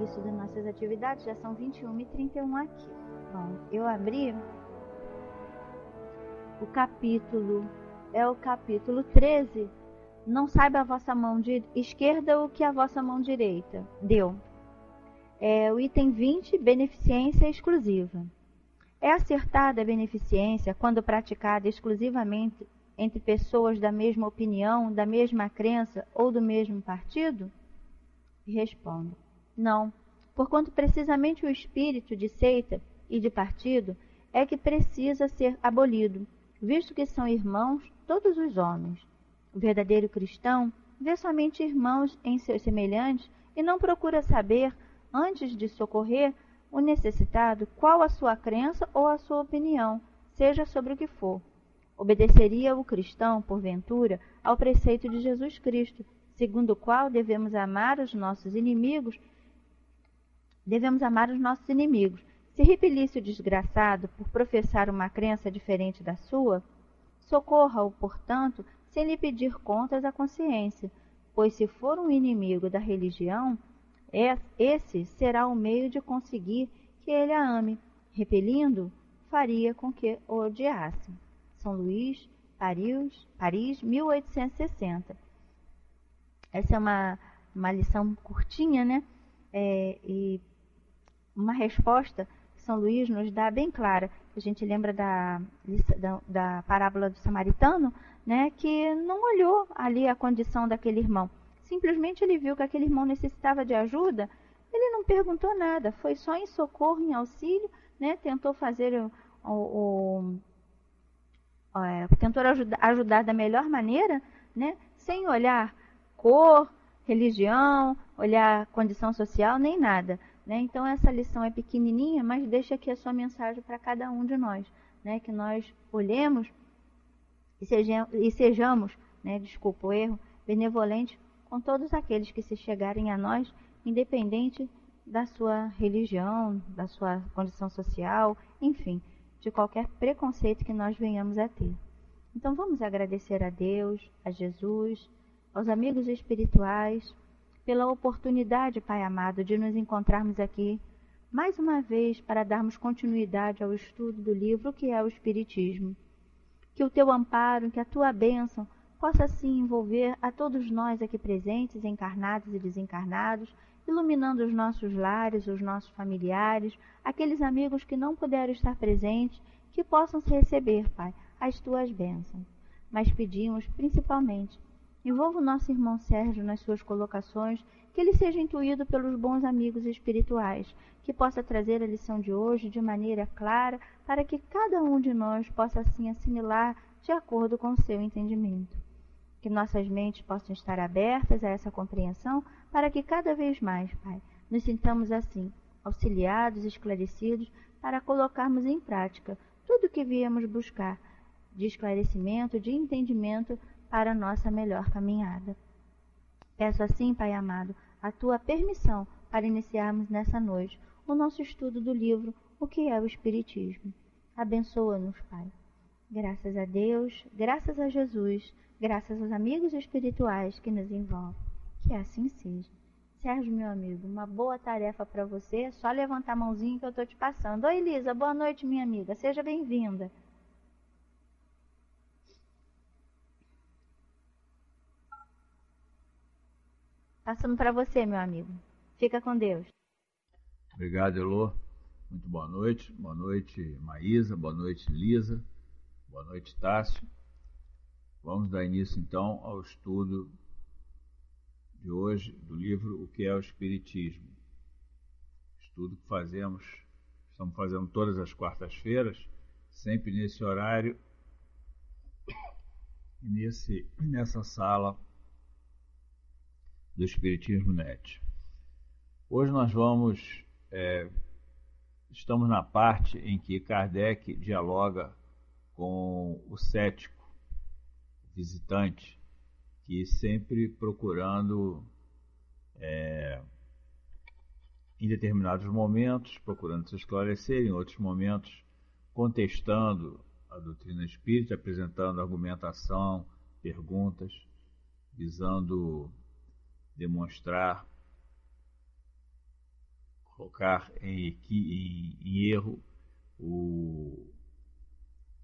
início das nossas atividades, já são 21h31 aqui. Bom, eu abri o capítulo 13, não saiba a vossa mão esquerda o que a vossa mão direita deu. O item 20, beneficência exclusiva. É acertada a beneficência quando praticada exclusivamente entre pessoas da mesma opinião, da mesma crença ou do mesmo partido? Respondo: não, porquanto precisamente o espírito de seita e de partido é que precisa ser abolido, visto que são irmãos todos os homens. O verdadeiro cristão vê somente irmãos em seus semelhantes e não procura saber, antes de socorrer o necessitado, qual a sua crença ou a sua opinião, seja sobre o que for. Obedeceria o cristão, porventura, ao preceito de Jesus Cristo, segundo o qual devemos amar os nossos inimigos. Se repelisse o desgraçado por professar uma crença diferente da sua, socorra-o, portanto, sem lhe pedir contas à consciência, pois se for um inimigo da religião, esse será o meio de conseguir que ele a ame. Repelindo, faria com que o odiasse. São Luís, Paris, 1860. Essa é uma lição curtinha, né? E uma resposta que São Luís nos dá bem clara. A gente lembra da parábola do samaritano, né? Que não olhou ali a condição daquele irmão. Simplesmente ele viu que aquele irmão necessitava de ajuda, ele não perguntou nada, foi só em socorro, em auxílio, né? Tentou fazer tentou ajudar da melhor maneira, né? Sem olhar cor, religião, olhar condição social, nem nada, né? Então essa lição é pequenininha, mas deixa aqui a sua mensagem para cada um de nós, né? Que nós olhemos e sejamos, né? Desculpa o erro, benevolentes com todos aqueles que se chegarem a nós, independente da sua religião, da sua condição social, enfim, de qualquer preconceito que nós venhamos a ter. Então vamos agradecer a Deus, a Jesus, aos amigos espirituais, pela oportunidade, Pai amado, de nos encontrarmos aqui mais uma vez para darmos continuidade ao estudo do livro que é o Espiritismo. Que o teu amparo, que a tua bênção possa assim envolver a todos nós aqui presentes, encarnados e desencarnados, iluminando os nossos lares, os nossos familiares, aqueles amigos que não puderam estar presentes, que possam receber, Pai, as tuas bênçãos. Mas pedimos, principalmente, envolva o nosso irmão Sérgio nas suas colocações, que ele seja intuído pelos bons amigos espirituais, que possa trazer a lição de hoje de maneira clara, para que cada um de nós possa assim assimilar de acordo com o seu entendimento. Que nossas mentes possam estar abertas a essa compreensão, para que cada vez mais, Pai, nos sintamos assim, auxiliados, esclarecidos, para colocarmos em prática tudo o que viemos buscar, de esclarecimento, de entendimento, para a nossa melhor caminhada. Peço assim, Pai amado, a tua permissão para iniciarmos nessa noite o nosso estudo do livro O que é o Espiritismo. Abençoa-nos, Pai. Graças a Deus, graças a Jesus, graças aos amigos espirituais que nos envolvem. Que assim seja. Sérgio, meu amigo, uma boa tarefa para você. Só levantar a mãozinha que eu estou te passando. Oi, Elisa, boa noite, minha amiga. Seja bem-vinda. Passando para você, meu amigo. Fica com Deus. Obrigado, Elô. Muito boa noite. Boa noite, Maísa. Boa noite, Lisa. Boa noite, Tássio. Vamos dar início, então, ao estudo de hoje do livro O que é o Espiritismo. Estudo que estamos fazendo todas as quartas-feiras, sempre nesse horário e nessa sala do Espiritismo Net. Hoje nós estamos na parte em que Kardec dialoga com o cético, visitante, que sempre procurando, em determinados momentos, procurando se esclarecer, em outros momentos, contestando a doutrina espírita, apresentando argumentação, perguntas, visando demonstrar colocar em erro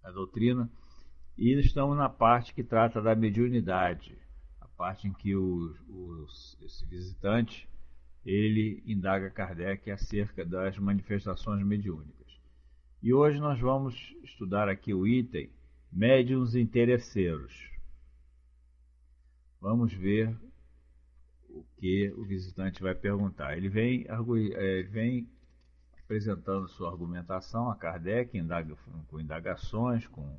a doutrina. E estamos na parte que trata da mediunidade, a parte em que esse visitante ele indaga Kardec acerca das manifestações mediúnicas. E hoje nós vamos estudar aqui o item médiuns interesseiros. Vamos ver o que o visitante vai perguntar. Ele vem apresentando sua argumentação a Kardec, com indagações, com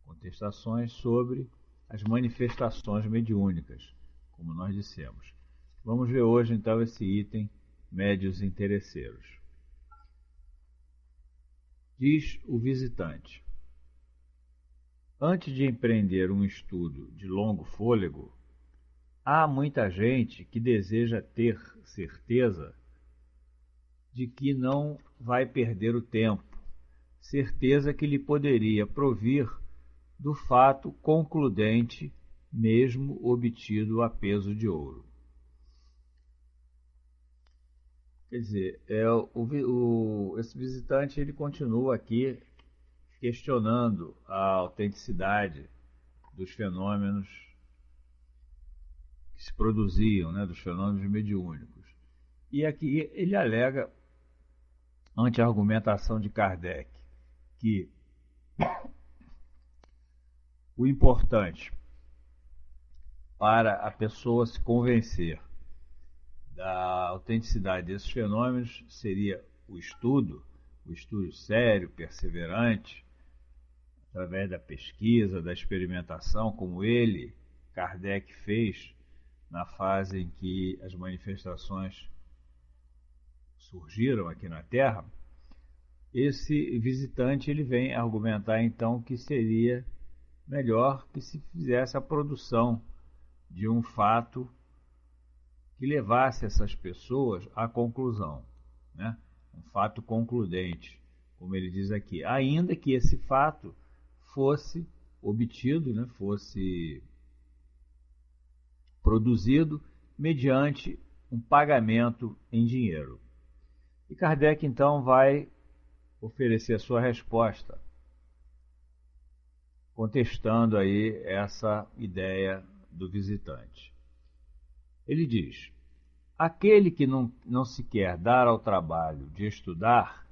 contestações sobre as manifestações mediúnicas, como nós dissemos. Vamos ver hoje então esse item médiuns interesseiros. Diz o visitante: antes de empreender um estudo de longo fôlego, há muita gente que deseja ter certeza de que não vai perder o tempo, certeza que lhe poderia provir do fato concludente, mesmo obtido a peso de ouro. Quer dizer, esse visitante ele continua aqui questionando a autenticidade dos fenômenos que se produziam, né, dos fenômenos mediúnicos. E aqui ele alega, ante a argumentação de Kardec, que o importante para a pessoa se convencer da autenticidade desses fenômenos seria o estudo sério, perseverante, através da pesquisa, da experimentação, como Kardec, fez na fase em que as manifestações surgiram aqui na Terra. Esse visitante ele vem argumentar então que seria melhor que se fizesse a produção de um fato que levasse essas pessoas à conclusão, né? Um fato concludente, como ele diz aqui, ainda que esse fato fosse obtido, né, fosse produzido mediante um pagamento em dinheiro. E Kardec então vai oferecer a sua resposta, contestando aí essa ideia do visitante. Ele diz: aquele que não se quer dar ao trabalho de estudar,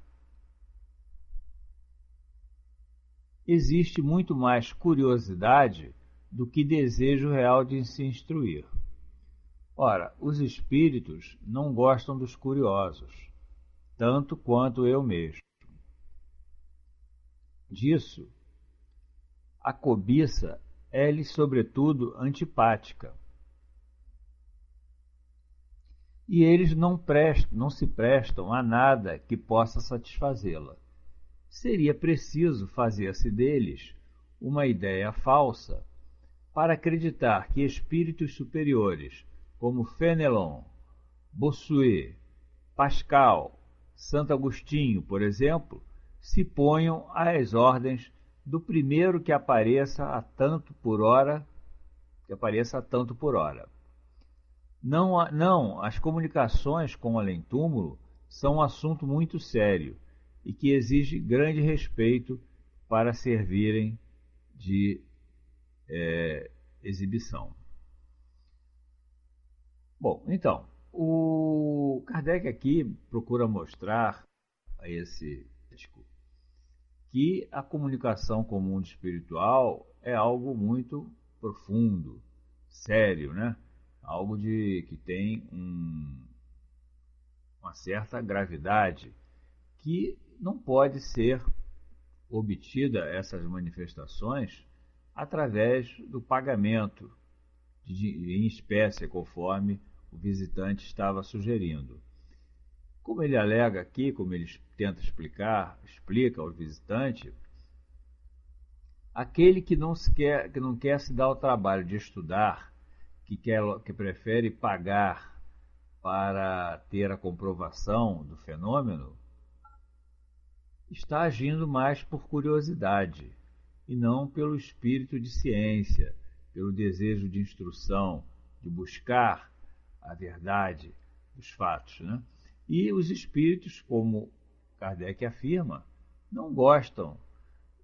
existe muito mais curiosidade do que desejo real de se instruir. Ora, os espíritos não gostam dos curiosos, tanto quanto eu mesmo. Disso, a cobiça é-lhe sobretudo antipática. E eles não se prestam a nada que possa satisfazê-la. Seria preciso fazer-se deles uma ideia falsa para acreditar que espíritos superiores, como Fenelon, Bossuet, Pascal, Santo Agostinho, por exemplo, se ponham às ordens do primeiro que apareça a tanto por hora. Não, as comunicações com o além-túmulo são um assunto muito sério e que exige grande respeito para servirem de exibição. Bom, então, o Kardec aqui procura mostrar a esse crítico que a comunicação com o mundo espiritual é algo muito profundo, sério, né? Algo que tem uma certa gravidade, que não pode ser obtida, essas manifestações, através do pagamento em espécie, conforme o visitante estava sugerindo. Como ele alega aqui, como ele tenta explica ao visitante, aquele que não quer se dar o trabalho de estudar, que prefere pagar para ter a comprovação do fenômeno, está agindo mais por curiosidade e não pelo espírito de ciência, pelo desejo de instrução, de buscar a verdade dos fatos, né? E os espíritos, como Kardec afirma, não gostam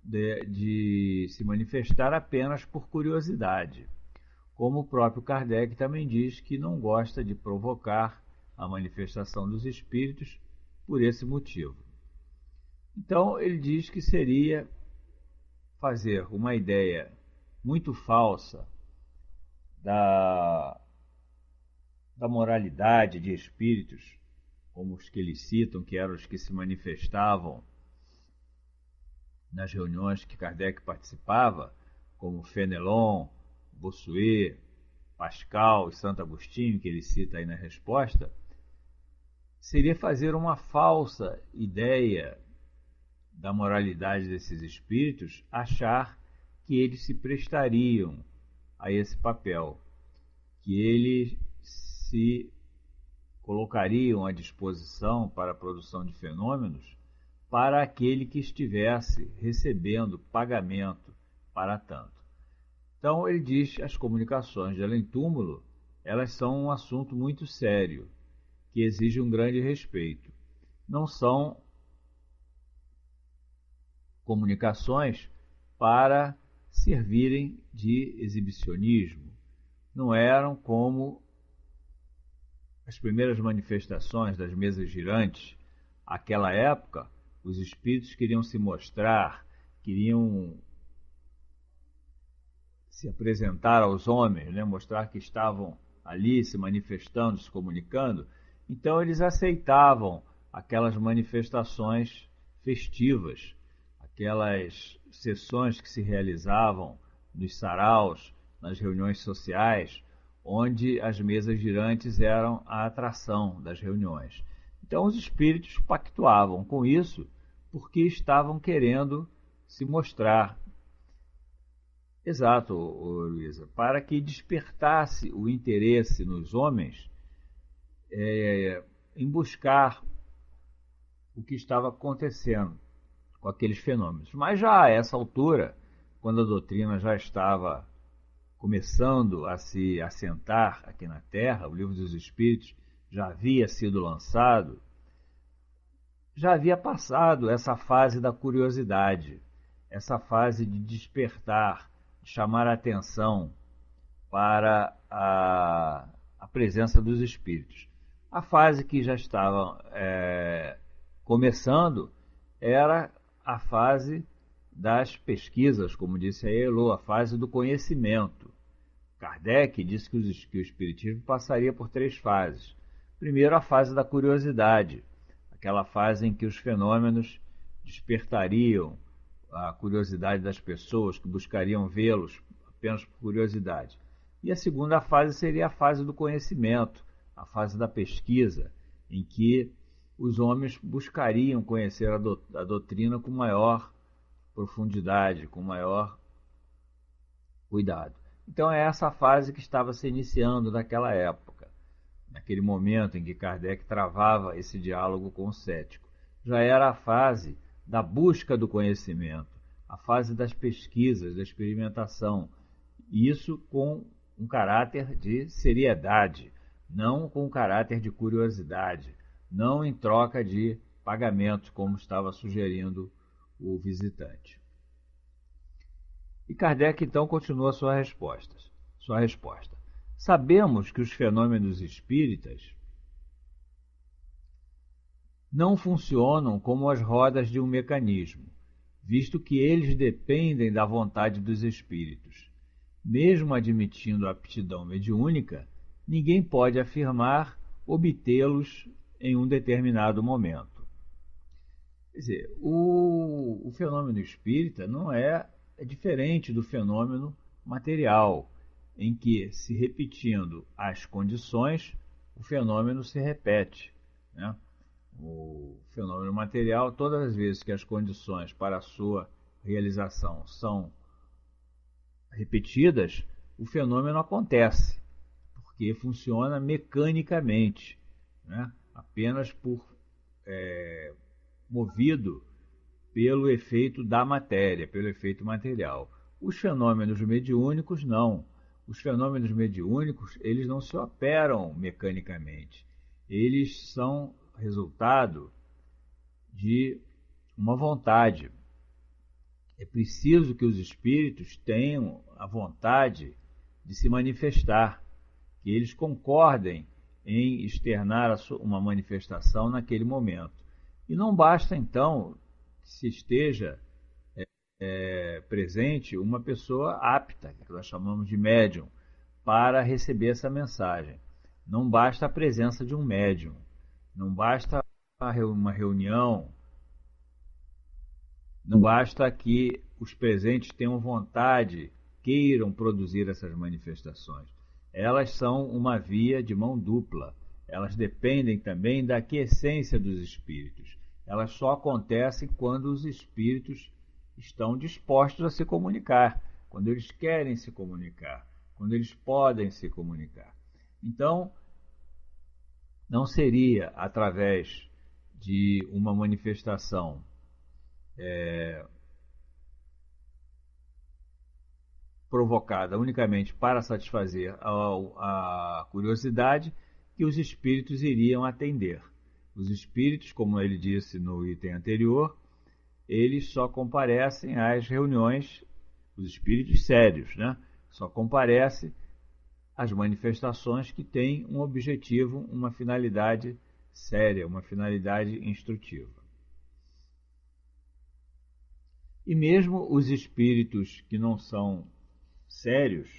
de se manifestar apenas por curiosidade. Como o próprio Kardec também diz que não gosta de provocar a manifestação dos espíritos por esse motivo. Então, ele diz que seria fazer uma ideia muito falsa da moralidade de espíritos, como os que eles citam, que eram os que se manifestavam nas reuniões que Kardec participava, como Fenelon, Bossuet, Pascal e Santo Agostinho, que ele cita aí na resposta, seria fazer uma falsa ideia da moralidade desses espíritos, achar que eles se prestariam a esse papel, que eles se colocariam à disposição para a produção de fenômenos para aquele que estivesse recebendo pagamento para tanto. Então ele diz que as comunicações de além-túmulo, elas são um assunto muito sério, que exige um grande respeito. Não são comunicações para servirem de exibicionismo. Não eram como as primeiras manifestações das mesas girantes. Naquela época, os espíritos queriam se mostrar, queriam se apresentar aos homens, né? Mostrar que estavam ali se manifestando, se comunicando. Então eles aceitavam aquelas manifestações festivas, aquelas sessões que se realizavam nos saraus, nas reuniões sociais, onde as mesas girantes eram a atração das reuniões. Então os espíritos pactuavam com isso porque estavam querendo se mostrar. Exato, Luísa, para que despertasse o interesse nos homens em buscar o que estava acontecendo com aqueles fenômenos. Mas já a essa altura, quando a doutrina já estava começando a se assentar aqui na Terra, o Livro dos Espíritos já havia sido lançado, já havia passado essa fase da curiosidade, essa fase de despertar, de chamar a atenção para a presença dos espíritos. A fase que já estava começando era a fase das pesquisas, como disse a Elô, a fase do conhecimento. Kardec disse que o espiritismo passaria por 3 fases. Primeiro, a fase da curiosidade, aquela fase em que os fenômenos despertariam a curiosidade das pessoas, que buscariam vê-los apenas por curiosidade. E a segunda fase seria a fase do conhecimento, a fase da pesquisa, em que os homens buscariam conhecer a doutrina com maior profundidade, com maior cuidado. Então é essa fase que estava se iniciando naquela época, naquele momento em que Kardec travava esse diálogo com o cético. Já era a fase da busca do conhecimento, a fase das pesquisas, da experimentação, isso com um caráter de seriedade, não com um caráter de curiosidade, não em troca de pagamento, como estava sugerindo o visitante. E Kardec então continua sua resposta. Sabemos que os fenômenos espíritas não funcionam como as rodas de um mecanismo, visto que eles dependem da vontade dos espíritos. Mesmo admitindo a aptidão mediúnica, ninguém pode afirmar obtê-los em um determinado momento. Quer dizer, o fenômeno espírita não é diferente do fenômeno material, em que, se repetindo as condições, o fenômeno se repete, né? O fenômeno material, todas as vezes que as condições para a sua realização são repetidas, o fenômeno acontece, porque funciona mecanicamente, né? Apenas movido pelo efeito da matéria, pelo efeito material. Os fenômenos mediúnicos não. Os fenômenos mediúnicos, eles não se operam mecanicamente. Eles são resultado de uma vontade. É preciso que os espíritos tenham a vontade de se manifestar, que eles concordem em externar uma manifestação naquele momento. E não basta, então, que se esteja presente uma pessoa apta, que nós chamamos de médium, para receber essa mensagem. Não basta a presença de um médium, não basta uma reunião, não basta que os presentes tenham vontade, queiram produzir essas manifestações. Elas são uma via de mão dupla. Elas dependem também da aquiescência dos espíritos. Elas só acontecem quando os espíritos estão dispostos a se comunicar, quando eles querem se comunicar, quando eles podem se comunicar. Então, não seria através de uma manifestação provocada unicamente para satisfazer a curiosidade que os espíritos iriam atender. Os espíritos, como ele disse no item anterior, eles só comparecem às reuniões, os espíritos sérios, né? Só comparecem às manifestações que têm um objetivo, uma finalidade séria, uma finalidade instrutiva. E mesmo os espíritos que não são sérios,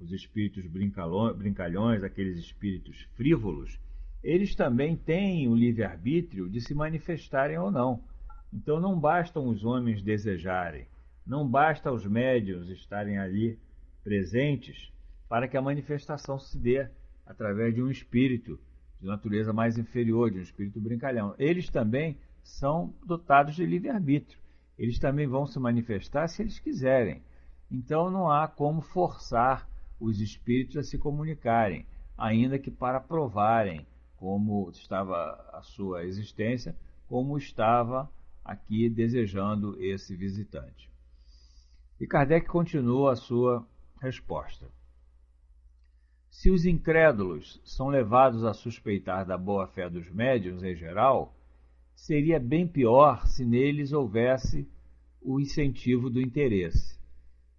os espíritos brincalhões, aqueles espíritos frívolos, eles também têm o livre-arbítrio de se manifestarem ou não. Então não bastam os homens desejarem, não basta os médiuns estarem ali presentes para que a manifestação se dê através de um espírito de natureza mais inferior, de um espírito brincalhão. Eles também são dotados de livre-arbítrio. Eles também vão se manifestar se eles quiserem. Então não há como forçar os espíritos a se comunicarem, ainda que para provarem como estava a sua existência, como estava aqui desejando esse visitante. E Kardec continua a sua resposta. Se os incrédulos são levados a suspeitar da boa-fé dos médiuns em geral, seria bem pior se neles houvesse o incentivo do interesse.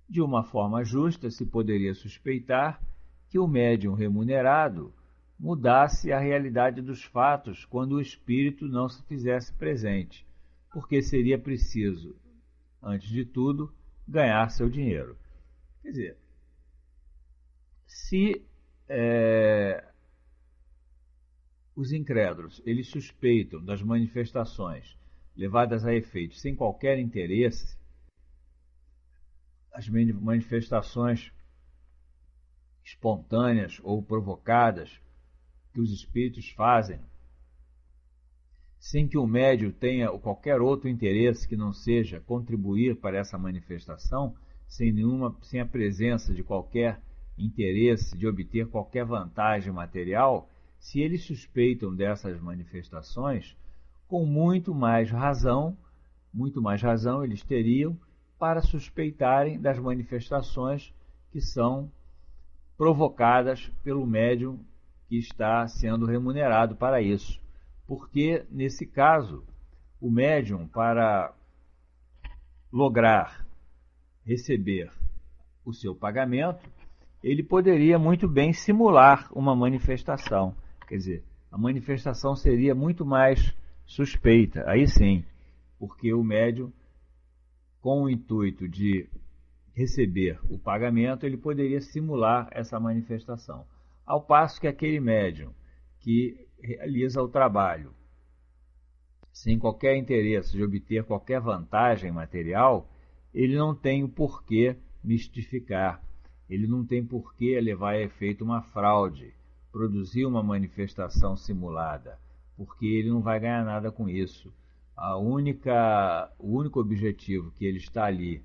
De uma forma justa, se poderia suspeitar que o médium remunerado mudasse a realidade dos fatos quando o espírito não se fizesse presente, porque seria preciso, antes de tudo, ganhar seu dinheiro. Quer dizer, se os incrédulos eles suspeitam das manifestações levadas a efeito sem qualquer interesse, as manifestações espontâneas ou provocadas que os espíritos fazem, sem que o médium tenha qualquer outro interesse que não seja contribuir para essa manifestação, sem a presença de qualquer interesse de obter qualquer vantagem material, se eles suspeitam dessas manifestações, com muito mais razão eles teriam para suspeitarem das manifestações que são provocadas pelo médium que está sendo remunerado para isso. Porque, nesse caso, o médium, para lograr receber o seu pagamento, ele poderia muito bem simular uma manifestação. Quer dizer, a manifestação seria muito mais suspeita, aí sim, porque o médium, com o intuito de receber o pagamento, ele poderia simular essa manifestação. Ao passo que aquele médium que realiza o trabalho sem qualquer interesse de obter qualquer vantagem material, ele não tem o porquê mistificar, ele não tem porquê levar a efeito uma fraude, produzir uma manifestação simulada, porque ele não vai ganhar nada com isso. O único objetivo que ele está ali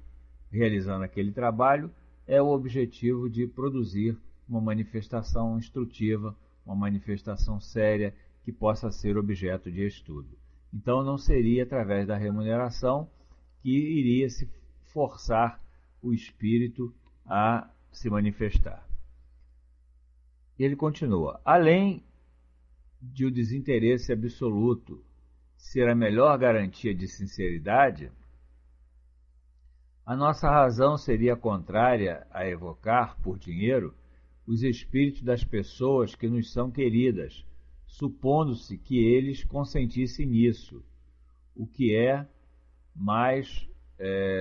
realizando aquele trabalho é o objetivo de produzir uma manifestação instrutiva, uma manifestação séria que possa ser objeto de estudo. Então não seria através da remuneração que iria se forçar o espírito a se manifestar. Ele continua: além de o desinteresse absoluto ser a melhor garantia de sinceridade, a nossa razão seria contrária a evocar, por dinheiro, os espíritos das pessoas que nos são queridas, supondo-se que eles consentissem nisso, o que é mais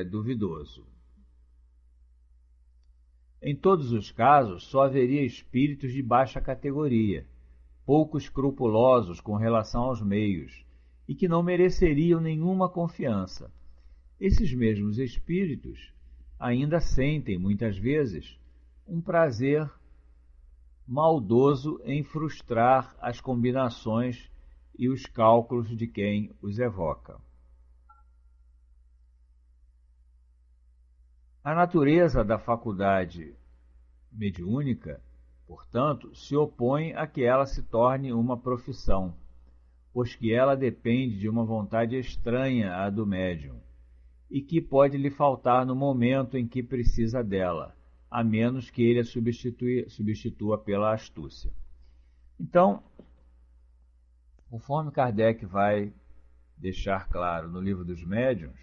duvidoso. Em todos os casos, só haveria espíritos de baixa categoria, pouco escrupulosos com relação aos meios, e que não mereceriam nenhuma confiança. Esses mesmos espíritos ainda sentem, muitas vezes, um prazer maldoso em frustrar as combinações e os cálculos de quem os evoca. A natureza da faculdade mediúnica, portanto, se opõe a que ela se torne uma profissão, pois que ela depende de uma vontade estranha à do médium, e que pode lhe faltar no momento em que precisa dela, a menos que ele a substitua pela astúcia. Então, conforme Kardec vai deixar claro no Livro dos Médiuns,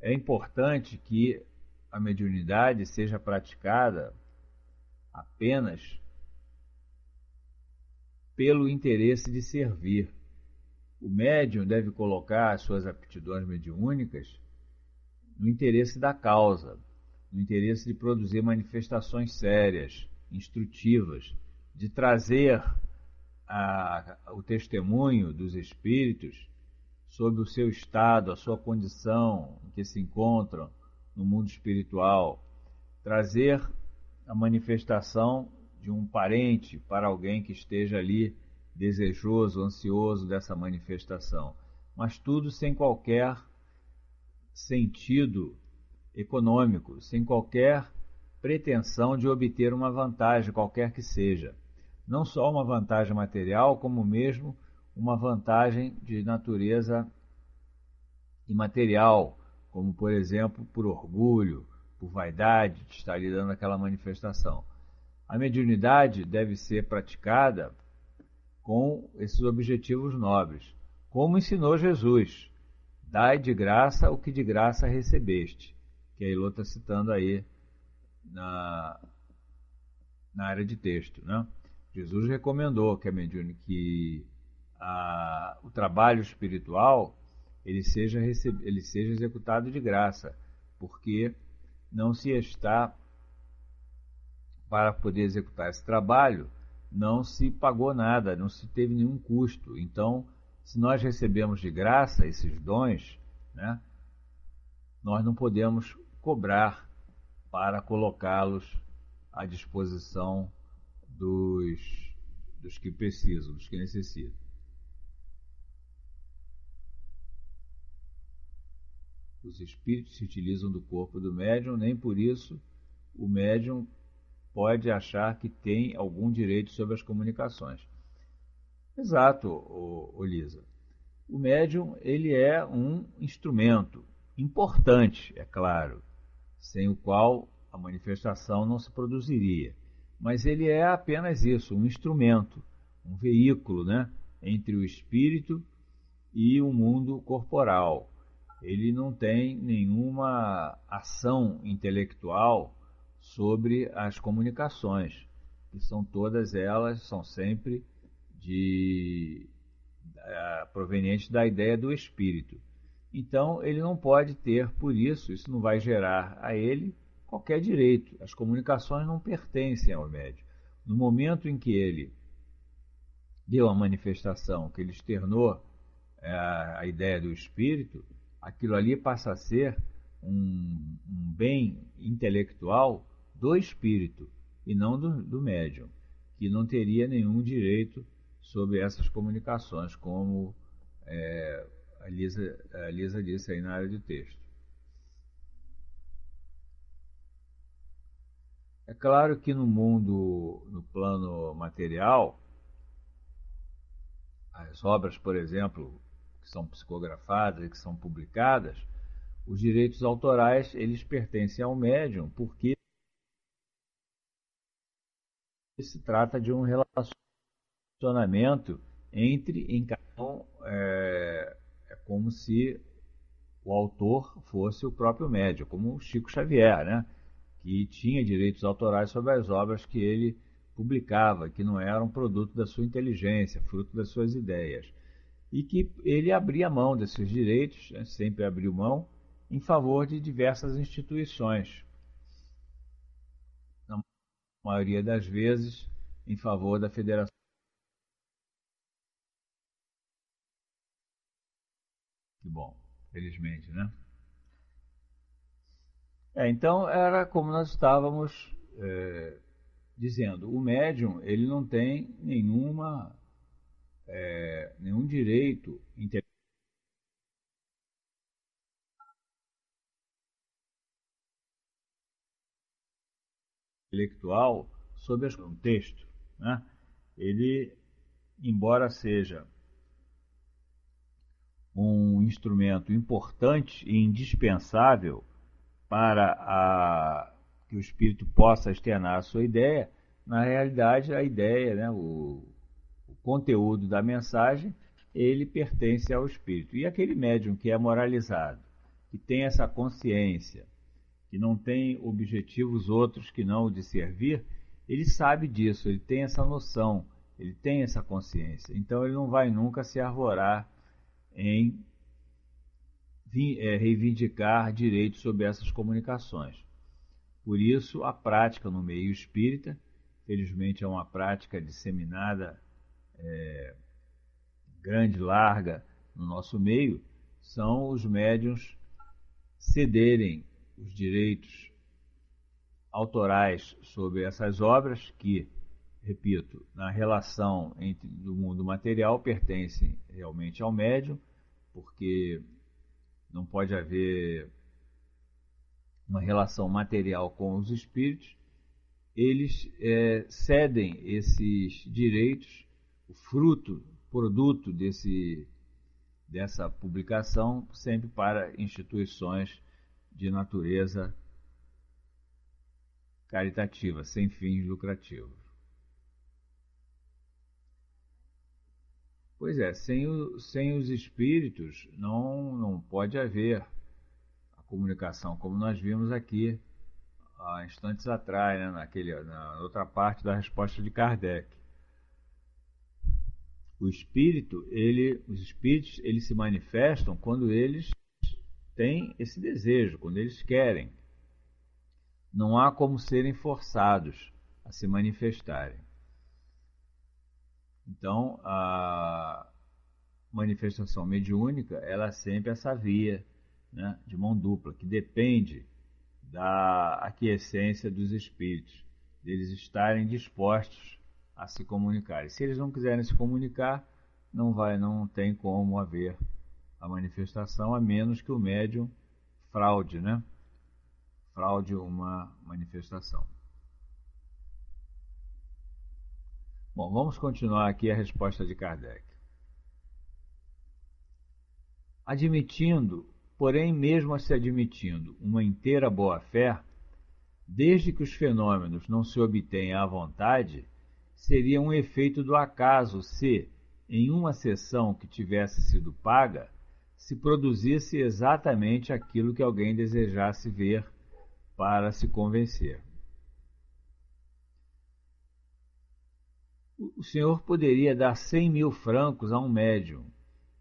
é importante que a mediunidade seja praticada apenas pelo interesse de servir. O médium deve colocar as suas aptidões mediúnicas no interesse da causa, no interesse de produzir manifestações sérias, instrutivas, de trazer o testemunho dos espíritos sobre o seu estado, a sua condição em que se encontram no mundo espiritual, trazer a manifestação de um parente para alguém que esteja ali desejoso, ansioso dessa manifestação, mas tudo sem qualquer sentido econômico, sem qualquer pretensão de obter uma vantagem, qualquer que seja. Não só uma vantagem material, como mesmo uma vantagem de natureza imaterial, como, por exemplo, por orgulho, por vaidade de estar lhe dando aquela manifestação. A mediunidade deve ser praticada com esses objetivos nobres, como ensinou Jesus: dai de graça o que de graça recebeste, que a Ilô está citando aí na área de texto, né? Jesus recomendou que o trabalho espiritual ele seja executado de graça, porque não se está, para poder executar esse trabalho, não se pagou nada, não se teve nenhum custo. Então, se nós recebemos de graça esses dons, né, nós não podemos cobrar para colocá-los à disposição dos que precisam, dos que necessitam. Os espíritos se utilizam do corpo do médium, nem por isso o médium pode achar que tem algum direito sobre as comunicações. Exato, Lisa. O médium ele é um instrumento importante, é claro, sem o qual a manifestação não se produziria. Mas ele é apenas isso, um instrumento, um veículo, né, entre o espírito e o mundo corporal. Ele não tem nenhuma ação intelectual sobre as comunicações, que são todas elas, são sempre provenientes da ideia do espírito. Então, ele não pode ter, por isso não vai gerar a ele qualquer direito. As comunicações não pertencem ao médium. No momento em que ele deu a manifestação, que ele externou a ideia do espírito, aquilo ali passa a ser um bem intelectual do espírito e não do médium, que não teria nenhum direito sobre essas comunicações, como a Lisa disse aí na área de texto. É claro que no plano material, as obras, por exemplo, que são psicografadas e que são publicadas, os direitos autorais eles pertencem ao médium, porque se trata de um relacionamento entre em cada um. É como se o autor fosse o próprio médium, como o Chico Xavier, né? Que tinha direitos autorais sobre as obras que ele publicava, que não eram produto da sua inteligência, fruto das suas ideias. E que ele abria mão desses direitos, né? Sempre abriu mão, em favor de diversas instituições. Na maioria das vezes, em favor da Federação. Que bom, felizmente, né? Então, era como nós estávamos dizendo, o médium ele não tem nenhum direito intelectual sobre um texto, né? Ele, embora seja um instrumento importante e indispensável para que o espírito possa externar a sua ideia, na realidade a ideia, né, o conteúdo da mensagem, ele pertence ao espírito. E aquele médium que é moralizado, que tem essa consciência, que não tem objetivos outros que não o de servir, ele sabe disso, ele tem essa noção, ele tem essa consciência. Então ele não vai nunca se arvorar em reivindicar direitos sobre essas comunicações. Por isso, a prática no meio espírita, felizmente é uma prática disseminada, grande, larga no nosso meio, são os médiuns cederem os direitos autorais sobre essas obras que, repito, na relação do mundo material pertencem realmente ao médium, porque não pode haver uma relação material com os espíritos. Eles cedem esses direitos, o fruto, produto dessa publicação, sempre para instituições de natureza caritativa, sem fins lucrativos. Pois é, sem os espíritos não pode haver a comunicação, como nós vimos aqui há instantes atrás, né, na outra parte da resposta de Kardec. Os espíritos, eles se manifestam quando eles têm esse desejo, quando eles querem. Não há como serem forçados a se manifestarem. Então, a manifestação mediúnica, ela é sempre essa via, né, de mão dupla, que depende da aquiescência dos espíritos, deles estarem dispostos a se comunicar. E se eles não quiserem se comunicar, não tem como haver a manifestação, a menos que o médium fraude, né? Fraude uma manifestação. Bom, vamos continuar aqui a resposta de Kardec. Admitindo, porém, mesmo se admitindo uma inteira boa-fé, desde que os fenômenos não se obtenham à vontade, seria um efeito do acaso se, em uma sessão que tivesse sido paga, se produzisse exatamente aquilo que alguém desejasse ver para se convencer. O senhor poderia dar 100.000 francos a um médium,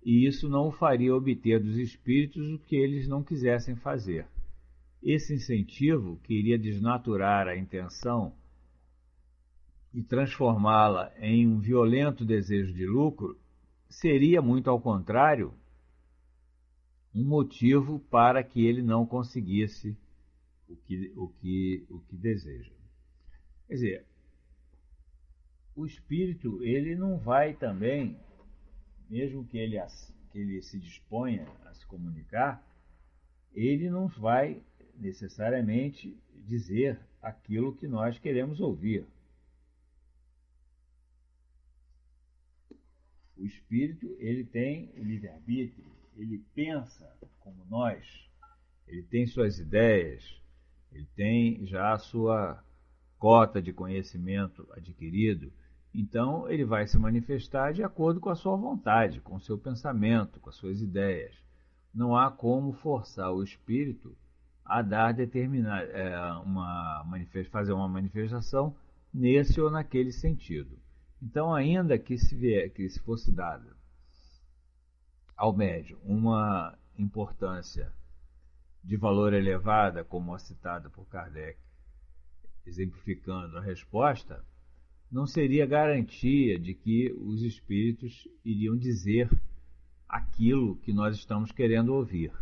e isso não o faria obter dos espíritos o que eles não quisessem fazer. Esse incentivo, que iria desnaturar a intenção e transformá-la em um violento desejo de lucro, seria, muito ao contrário, um motivo para que ele não conseguisse o que deseja. Quer dizer, o espírito, ele não vai também, mesmo que ele se disponha a se comunicar, ele não vai necessariamente dizer aquilo que nós queremos ouvir. O espírito, ele tem o livre-arbítrio, ele pensa como nós, ele tem suas ideias, ele tem já a sua cota de conhecimento adquirido, Então, ele vai se manifestar de acordo com a sua vontade, com o seu pensamento, com as suas ideias. Não há como forçar o espírito a dar fazer uma manifestação nesse ou naquele sentido. Então, ainda que se fosse dada ao médium uma importância de valor elevada, como a citada por Kardec, exemplificando a resposta, não seria garantia de que os espíritos iriam dizer aquilo que nós estamos querendo ouvir.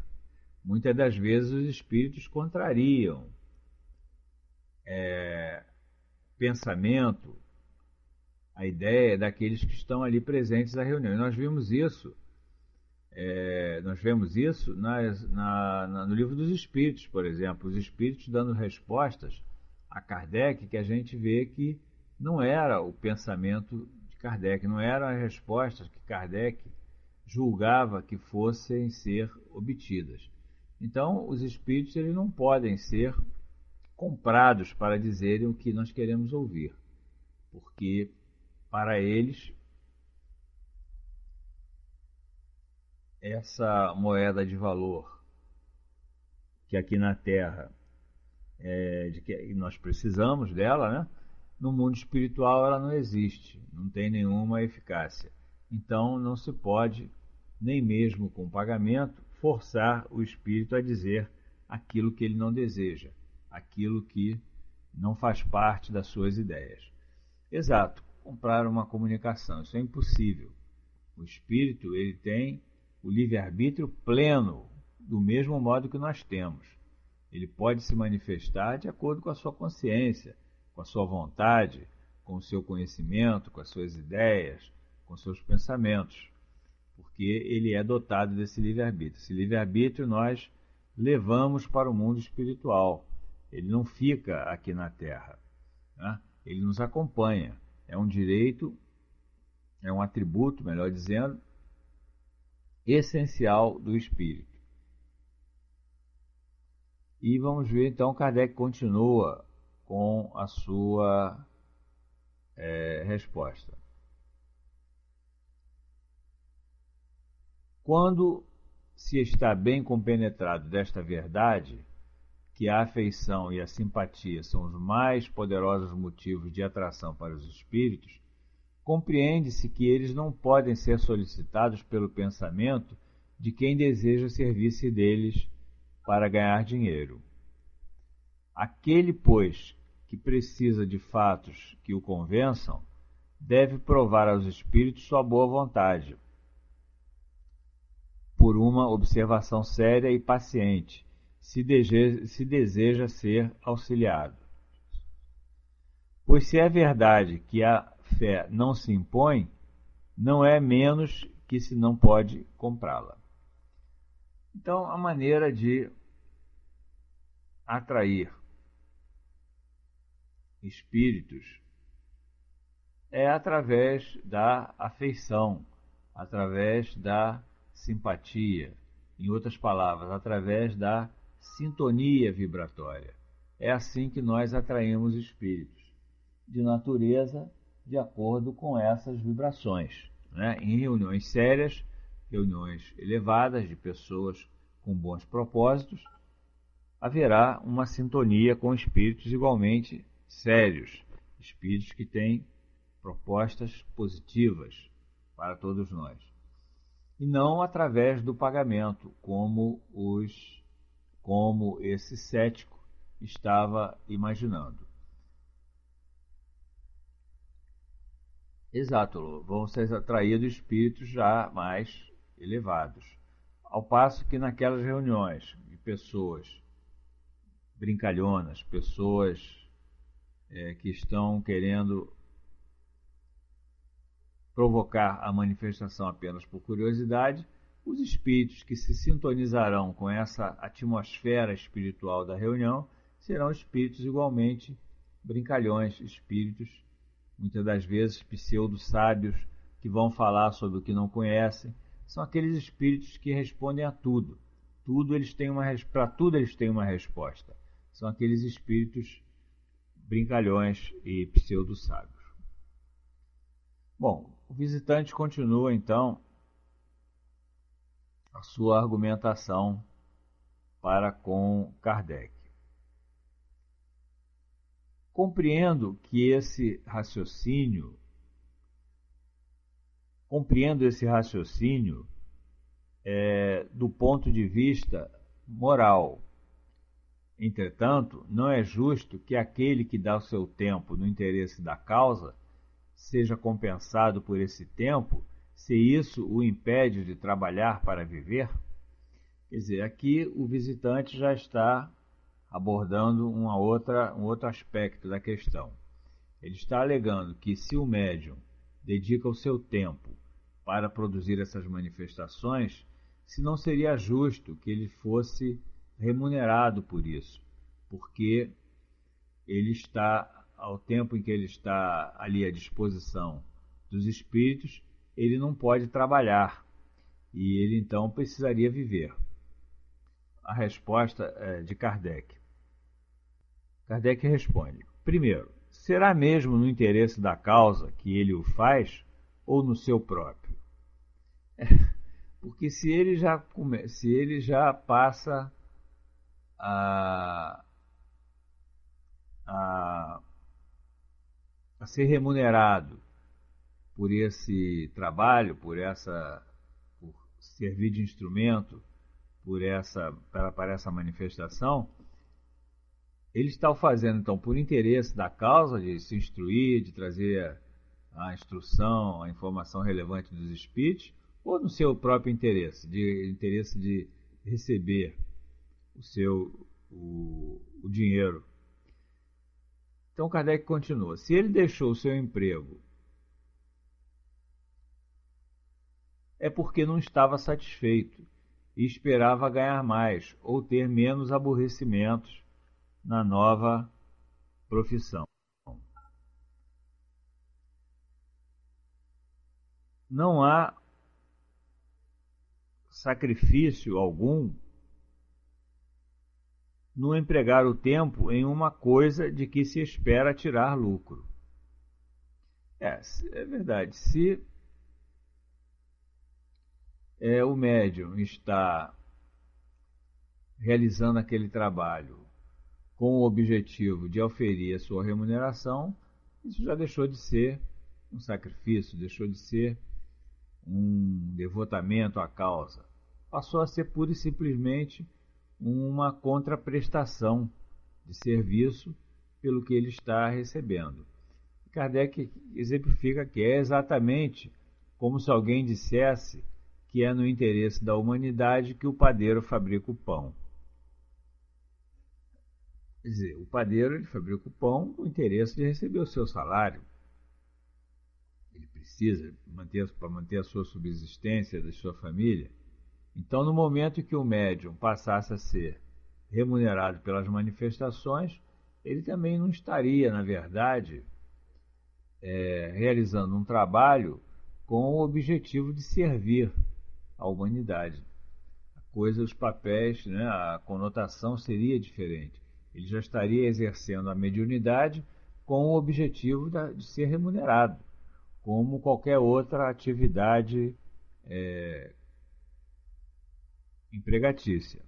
Muitas das vezes os espíritos contrariam pensamento, a ideia daqueles que estão ali presentes na reunião. E nós vimos isso no Livro dos Espíritos, por exemplo, os espíritos dando respostas a Kardec, que a gente vê que não era o pensamento de Kardec, não eram as respostas que Kardec julgava que fossem ser obtidas. Então, os espíritos eles não podem ser comprados para dizerem o que nós queremos ouvir, porque para eles essa moeda de valor que aqui na Terra de que nós precisamos dela, né? No mundo espiritual ela não existe, não tem nenhuma eficácia. Então não se pode, nem mesmo com pagamento, forçar o espírito a dizer aquilo que ele não deseja, aquilo que não faz parte das suas ideias. Exato, comprar uma comunicação, isso é impossível. O espírito ele tem o livre-arbítrio pleno, do mesmo modo que nós temos. Ele pode se manifestar de acordo com a sua consciência, com a sua vontade, com o seu conhecimento, com as suas ideias, com seus pensamentos, porque ele é dotado desse livre-arbítrio. Esse livre-arbítrio nós levamos para o mundo espiritual. Ele não fica aqui na Terra, né? Ele nos acompanha. É um direito, é um atributo, melhor dizendo, essencial do espírito. E vamos ver então, Kardec continua com a sua resposta. Quando se está bem compenetrado desta verdade, que a afeição e a simpatia são os mais poderosos motivos de atração para os espíritos, compreende-se que eles não podem ser solicitados pelo pensamento de quem deseja servir-se deles para ganhar dinheiro. Aquele, pois, que precisa de fatos que o convençam, deve provar aos espíritos sua boa vontade, por uma observação séria e paciente, se deseja ser auxiliado. Pois se é verdade que a fé não se impõe, não é menos que se não pode comprá-la. Então, a maneira de atrair espíritos é através da afeição, através da simpatia, em outras palavras, através da sintonia vibratória. É assim que nós atraímos espíritos, de natureza de acordo com essas vibrações, né? Em reuniões sérias, reuniões elevadas de pessoas com bons propósitos, haverá uma sintonia com espíritos igualmente sérios, espíritos que têm propostas positivas para todos nós. E não através do pagamento, como esse cético estava imaginando. Exato, vão ser atraídos espíritos já mais elevados. Ao passo que naquelas reuniões de pessoas brincalhonas, pessoas que estão querendo provocar a manifestação apenas por curiosidade, os espíritos que se sintonizarão com essa atmosfera espiritual da reunião serão espíritos igualmente brincalhões, espíritos, muitas das vezes pseudo-sábios, que vão falar sobre o que não conhecem. São aqueles espíritos que respondem a tudo. Para tudo eles têm uma resposta. São aqueles espíritos brincalhões e pseudo-sábios. Bom, o visitante continua então a sua argumentação para com Kardec. Compreendo esse raciocínio do ponto de vista moral. Entretanto, não é justo que aquele que dá o seu tempo no interesse da causa seja compensado por esse tempo, se isso o impede de trabalhar para viver? Quer dizer, aqui o visitante já está abordando um outro aspecto da questão. Ele está alegando que se o médium dedica o seu tempo para produzir essas manifestações, se não seria justo que ele fosse remunerado por isso, porque ele está, ao tempo em que ele está ali à disposição dos espíritos, ele não pode trabalhar e ele então precisaria viver. A resposta é de Kardec. Kardec responde: primeiro, será mesmo no interesse da causa que ele o faz ou no seu próprio? Porque se ele já passa a ser remunerado por esse trabalho, por servir de instrumento para essa manifestação, ele está o fazendo então por interesse da causa, de se instruir, de trazer a instrução, a informação relevante dos espíritos, ou no seu próprio interesse, de receber o dinheiro. Então Kardec continua: se ele deixou o seu emprego, é porque não estava satisfeito e esperava ganhar mais ou ter menos aborrecimentos na nova profissão. Não há sacrifício algum no empregar o tempo em uma coisa de que se espera tirar lucro. É verdade. Se o médium está realizando aquele trabalho com o objetivo de auferir a sua remuneração, isso já deixou de ser um sacrifício, deixou de ser um devotamento à causa. Passou a ser pura e simplesmente uma contraprestação de serviço pelo que ele está recebendo. Kardec exemplifica que é exatamente como se alguém dissesse que é no interesse da humanidade que o padeiro fabrica o pão. Quer dizer, o padeiro ele fabrica o pão com o interesse de receber o seu salário. Ele precisa para manter a sua subsistência, da sua família. Então, no momento em que o médium passasse a ser remunerado pelas manifestações, ele também não estaria, na verdade, realizando um trabalho com o objetivo de servir a humanidade. Os papéis, né, a conotação seria diferente. Ele já estaria exercendo a mediunidade com o objetivo de ser remunerado, como qualquer outra atividade empregatícia.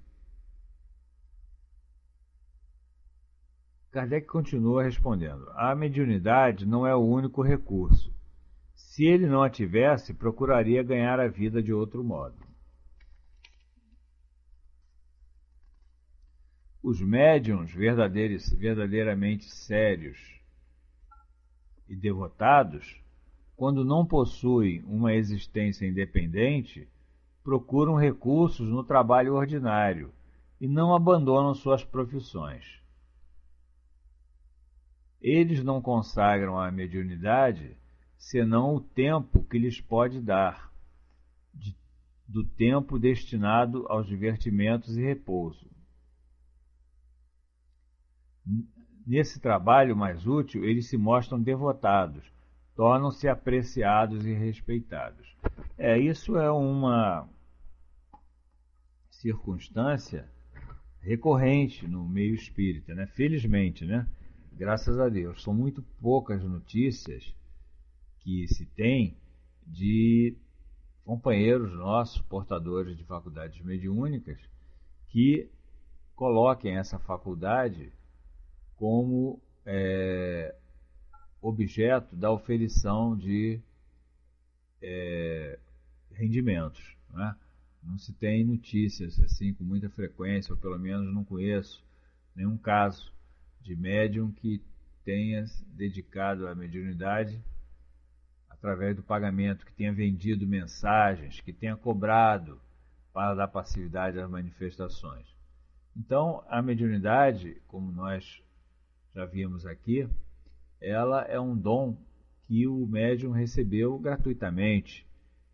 Kardec continua respondendo: a mediunidade não é o único recurso. Se ele não a tivesse, procuraria ganhar a vida de outro modo. Os médiuns verdadeiramente sérios e devotados, quando não possuem uma existência independente, procuram recursos no trabalho ordinário e não abandonam suas profissões. Eles não consagram à mediunidade senão o tempo que lhes pode dar, do tempo destinado aos divertimentos e repouso. Nesse trabalho mais útil, eles se mostram devotados, tornam-se apreciados e respeitados. Isso é uma circunstância recorrente no meio espírita, né? Felizmente, né? Graças a Deus. São muito poucas notícias que se tem de companheiros nossos, portadores de faculdades mediúnicas, que coloquem essa faculdade como objeto da oferição de rendimentos, né? Não se tem notícias assim com muita frequência, ou pelo menos não conheço nenhum caso de médium que tenha dedicado à mediunidade através do pagamento, que tenha vendido mensagens, que tenha cobrado para dar passividade às manifestações. Então, a mediunidade, como nós já vimos aqui, ela é um dom que o médium recebeu gratuitamente.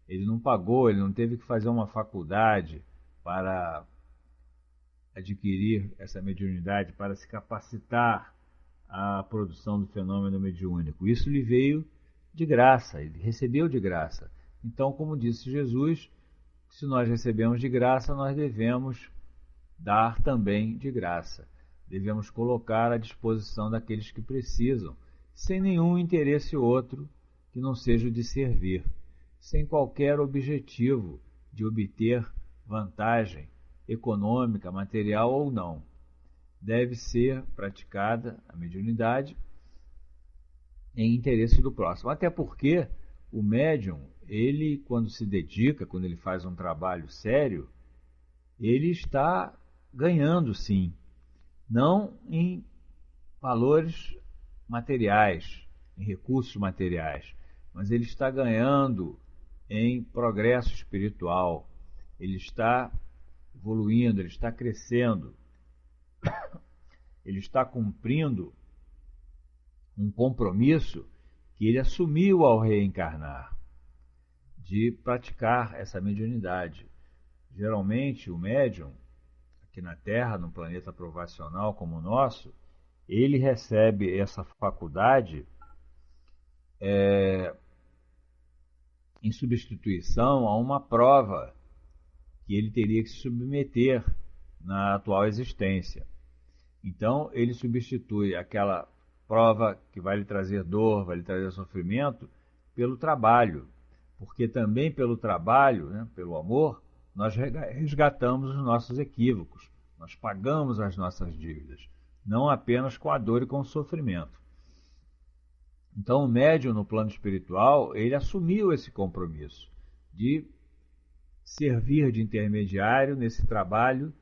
Ele não pagou, ele não teve que fazer uma faculdade para adquirir essa mediunidade, para se capacitar à produção do fenômeno mediúnico. Isso lhe veio de graça, ele recebeu de graça. Então, como disse Jesus, se nós recebemos de graça, nós devemos dar também de graça. Devemos colocar à disposição daqueles que precisam, sem nenhum interesse outro que não seja o de servir, sem qualquer objetivo de obter vantagem econômica, material ou não. Deve ser praticada a mediunidade em interesse do próximo. Até porque o médium, ele, quando se dedica, quando ele faz um trabalho sério, ele está ganhando, sim, não em valores materiais, em recursos materiais, mas ele está ganhando em progresso espiritual, ele está evoluindo, ele está crescendo, ele está cumprindo um compromisso que ele assumiu ao reencarnar, de praticar essa mediunidade. Geralmente o médium, aqui na Terra, num planeta provacional como o nosso, ele recebe essa faculdade em substituição a uma prova que ele teria que se submeter na atual existência. Então, ele substitui aquela prova que vai lhe trazer dor, vai lhe trazer sofrimento, pelo trabalho. Porque também pelo trabalho, né, pelo amor, nós resgatamos os nossos equívocos, nós pagamos as nossas dívidas, não apenas com a dor e com o sofrimento. Então, o médium no plano espiritual, ele assumiu esse compromisso de servir de intermediário nesse trabalho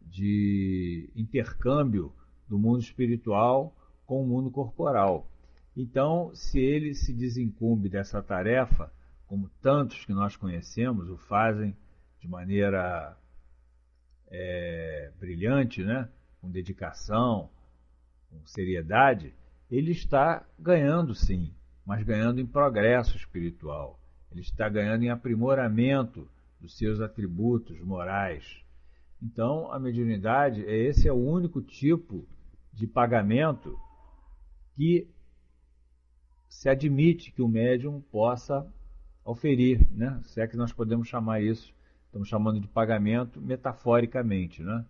de intercâmbio do mundo espiritual com o mundo corporal. Então, se ele se desincumbe dessa tarefa, como tantos que nós conhecemos o fazem de maneira brilhante, né? Com dedicação, com seriedade, ele está ganhando sim, mas ganhando em progresso espiritual. Ele está ganhando em aprimoramento dos seus atributos morais. Então, a mediunidade, esse é o único tipo de pagamento que se admite que o médium possa oferir, né? Se é que nós podemos chamar isso, estamos chamando de pagamento metaforicamente, né?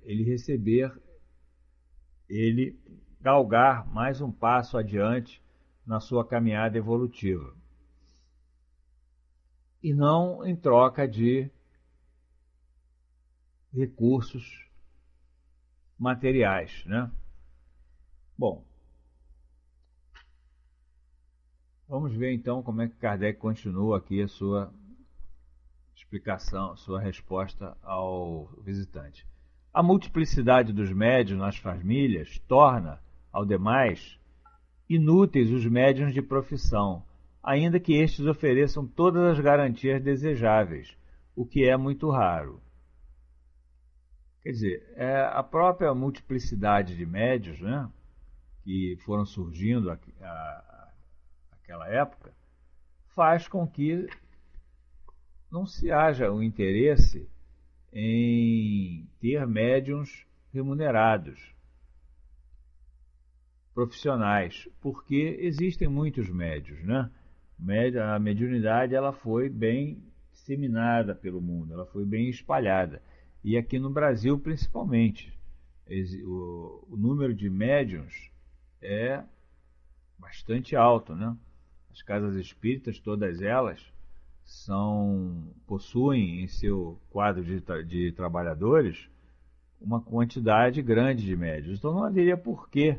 Ele receber, ele galgar mais um passo adiante na sua caminhada evolutiva. E não em troca de recursos materiais, né? Bom, vamos ver então como é que Kardec continua aqui a sua explicação, sua resposta ao visitante. A multiplicidade dos médiuns nas famílias torna, ao demais, inúteis os médiuns de profissão, ainda que estes ofereçam todas as garantias desejáveis, o que é muito raro. Quer dizer, a própria multiplicidade de médiuns, né, que foram surgindo naquela época, faz com que não se haja o interesse em ter médiuns remunerados, profissionais, porque existem muitos médiuns, né? A mediunidade ela foi bem disseminada pelo mundo, ela foi bem espalhada. E aqui no Brasil, principalmente, o número de médiuns é bastante alto, né? As casas espíritas, todas elas, possuem em seu quadro de trabalhadores uma quantidade grande de médiuns. Então não haveria por que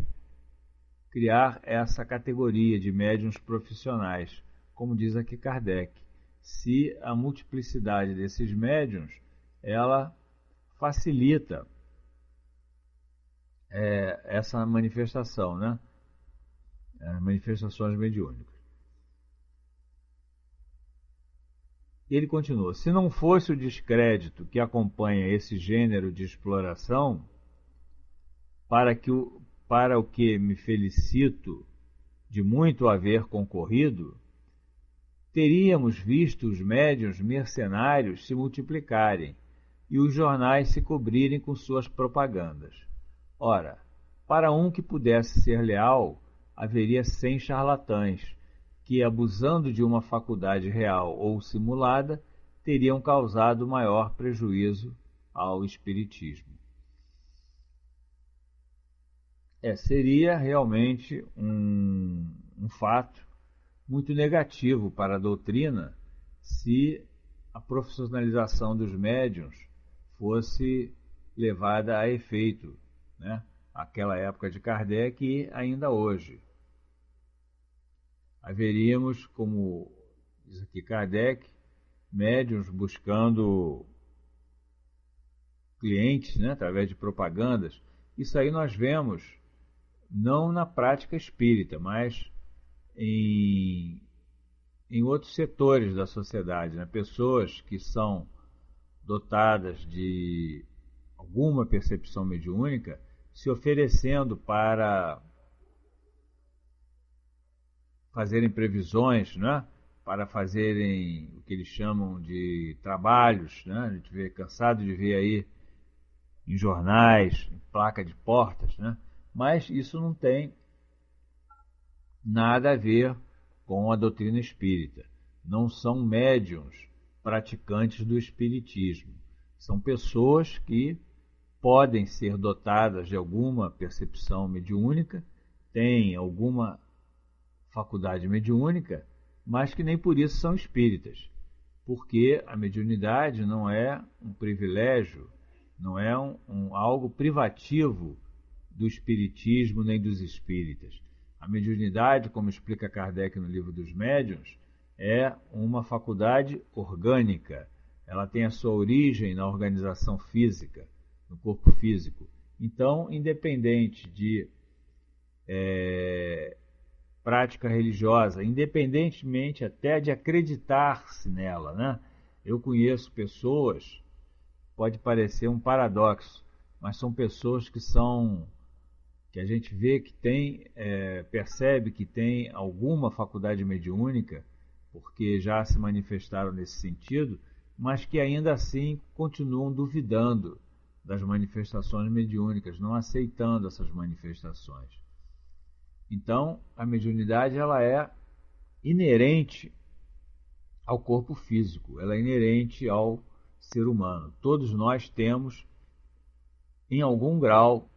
criar essa categoria de médiuns profissionais, como diz aqui Kardec, se a multiplicidade desses médiuns ela facilita essa manifestação, né? As manifestações mediúnicas. Ele continua: se não fosse o descrédito que acompanha esse gênero de exploração, para o que me felicito de muito haver concorrido, teríamos visto os médiuns mercenários se multiplicarem e os jornais se cobrirem com suas propagandas. Ora, para um que pudesse ser leal, haveria 100 charlatães, que, abusando de uma faculdade real ou simulada, teriam causado maior prejuízo ao espiritismo. Seria realmente um fato muito negativo para a doutrina se a profissionalização dos médiuns fosse levada a efeito, né? Aquela época de Kardec e ainda hoje. Haveríamos, como diz aqui Kardec, médiuns buscando clientes, né, através de propagandas. Isso aí nós vemos não na prática espírita, mas em outros setores da sociedade, né? Pessoas que são dotadas de alguma percepção mediúnica se oferecendo para fazerem previsões, né? Para fazerem o que eles chamam de trabalhos, né? A gente vê, cansado de ver aí em jornais, em placa de portas, né? Mas isso não tem nada a ver com a doutrina espírita. Não são médiuns praticantes do espiritismo. São pessoas que podem ser dotadas de alguma percepção mediúnica, têm alguma faculdade mediúnica, mas que nem por isso são espíritas, porque a mediunidade não é um privilégio, não é algo privativo do espiritismo nem dos espíritas. A mediunidade, como explica Kardec no Livro dos Médiuns, é uma faculdade orgânica. Ela tem a sua origem na organização física, no corpo físico. Então, independente de prática religiosa, independentemente até de acreditar-se nela, né? Eu conheço pessoas, pode parecer um paradoxo, mas são pessoas que a gente vê que percebe que tem alguma faculdade mediúnica, porque já se manifestaram nesse sentido, mas que ainda assim continuam duvidando das manifestações mediúnicas, não aceitando essas manifestações. Então, a mediunidade ela é inerente ao corpo físico, ela é inerente ao ser humano. Todos nós temos, em algum grau,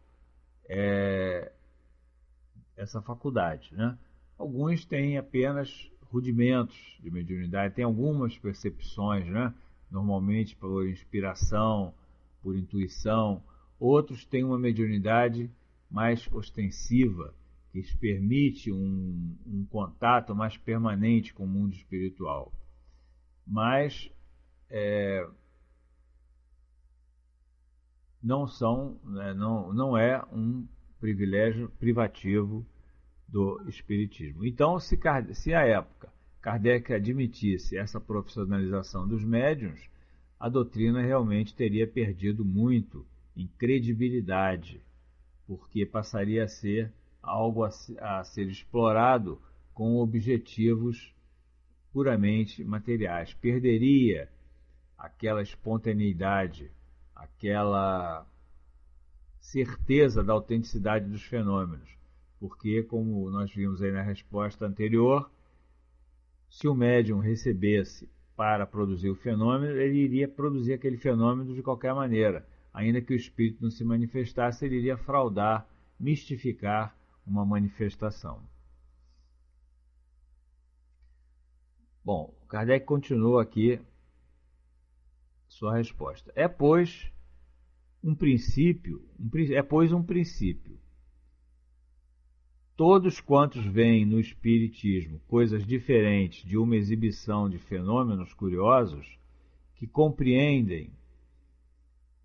essa faculdade, né? Alguns têm apenas rudimentos de mediunidade, têm algumas percepções, né? Normalmente por inspiração, por intuição. Outros têm uma mediunidade mais ostensiva, que lhes permite um contato mais permanente com o mundo espiritual. Mas não é um privilégio privativo do espiritismo. Então, se à época Kardec admitisse essa profissionalização dos médiuns, a doutrina realmente teria perdido muito em credibilidade, porque passaria a ser algo a ser explorado com objetivos puramente materiais. Perderia aquela espontaneidade, aquela certeza da autenticidade dos fenômenos, porque, como nós vimos aí na resposta anterior, se o médium recebesse para produzir o fenômeno, ele iria produzir aquele fenômeno de qualquer maneira. Ainda que o espírito não se manifestasse, ele iria fraudar, mistificar uma manifestação. Bom, Kardec continua aqui sua resposta. É, pois, um princípio. Todos quantos veem no Espiritismo coisas diferentes de uma exibição de fenômenos curiosos, que compreendem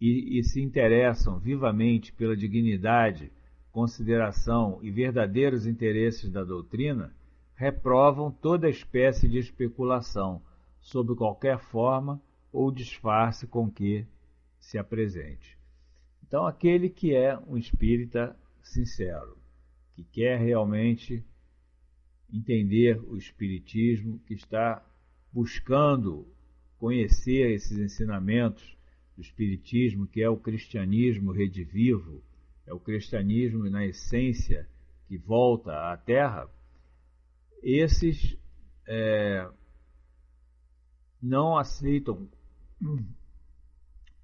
e se interessam vivamente pela dignidade, consideração e verdadeiros interesses da doutrina, reprovam toda espécie de especulação, sob qualquer forma ou disfarce com que se apresente. Então, aquele que é um espírita sincero, que quer realmente entender o espiritismo, que está buscando conhecer esses ensinamentos do espiritismo, que é o cristianismo redivivo, é o cristianismo na essência que volta à Terra, esses não aceitam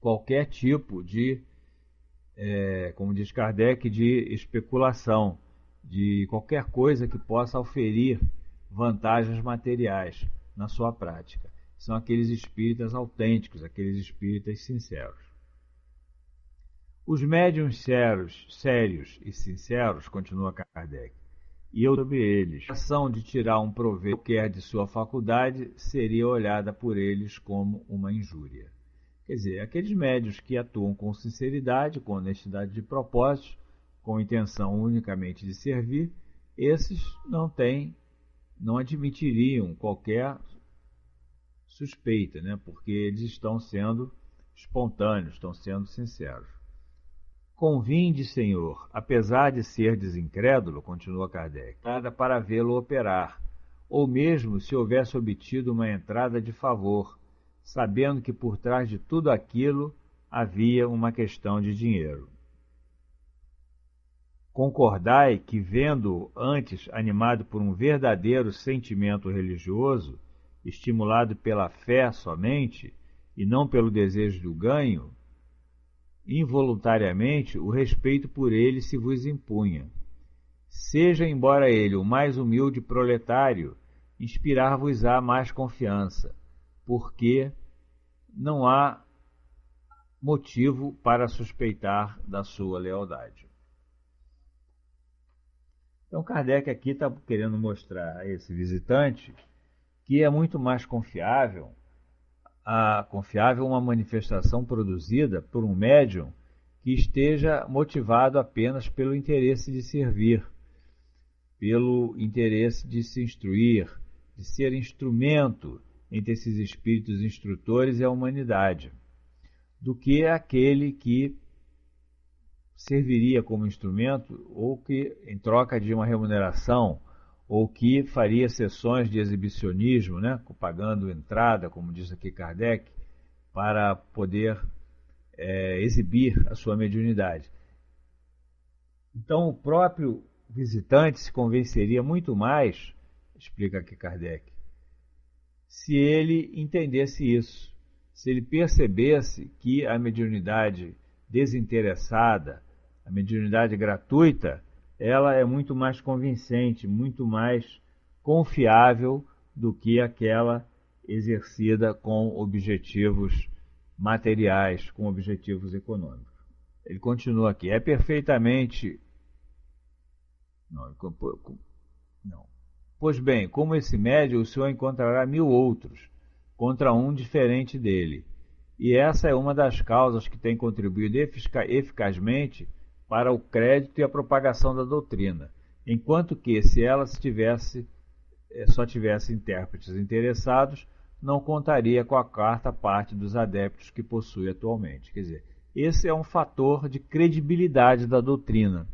qualquer tipo de, como diz Kardec, de especulação, de qualquer coisa que possa oferir vantagens materiais na sua prática. São aqueles espíritas autênticos, aqueles espíritas sinceros. Os médiuns sérios e sinceros, continua Kardec, e eu sobre eles, a ação de tirar um proveito qualquer de sua faculdade seria olhada por eles como uma injúria. Quer dizer, aqueles médiuns que atuam com sinceridade, com honestidade de propósitos, com intenção unicamente de servir, esses não admitiriam qualquer suspeita, né? Porque eles estão sendo espontâneos, estão sendo sinceros. Convinde, Senhor, apesar de ser desincrédulo, continua Kardec, nada para vê-lo operar, ou mesmo se houvesse obtido uma entrada de favor, sabendo que por trás de tudo aquilo havia uma questão de dinheiro. Concordai que, vendo-o antes animado por um verdadeiro sentimento religioso, estimulado pela fé somente, e não pelo desejo do ganho, involuntariamente o respeito por ele se vos impunha. Seja, embora ele o mais humilde proletário, inspirar-vos-á mais confiança, porque não há motivo para suspeitar da sua lealdade. Então Kardec aqui está querendo mostrar a esse visitante que é muito mais confiável uma manifestação produzida por um médium que esteja motivado apenas pelo interesse de servir, pelo interesse de se instruir, de ser instrumento entre esses espíritos instrutores e a humanidade, do que aquele que serviria como instrumento ou que, em troca de uma remuneração, ou que faria sessões de exibicionismo, né, pagando entrada, como diz aqui Kardec, para poder exibir a sua mediunidade. Então, o próprio visitante se convenceria muito mais, explica aqui Kardec, se ele entendesse isso, se ele percebesse que a mediunidade desinteressada, a mediunidade gratuita, ela é muito mais convincente, muito mais confiável do que aquela exercida com objetivos materiais, com objetivos econômicos. Ele continua aqui, é perfeitamente... Não. Pois bem, como esse médium, o senhor encontrará 1000 outros, contra um diferente dele. E essa é uma das causas que tem contribuído eficazmente para o crédito e a propagação da doutrina, enquanto que, se ela só tivesse intérpretes interessados, não contaria com a quarta parte dos adeptos que possui atualmente. Quer dizer, esse é um fator de credibilidade da doutrina,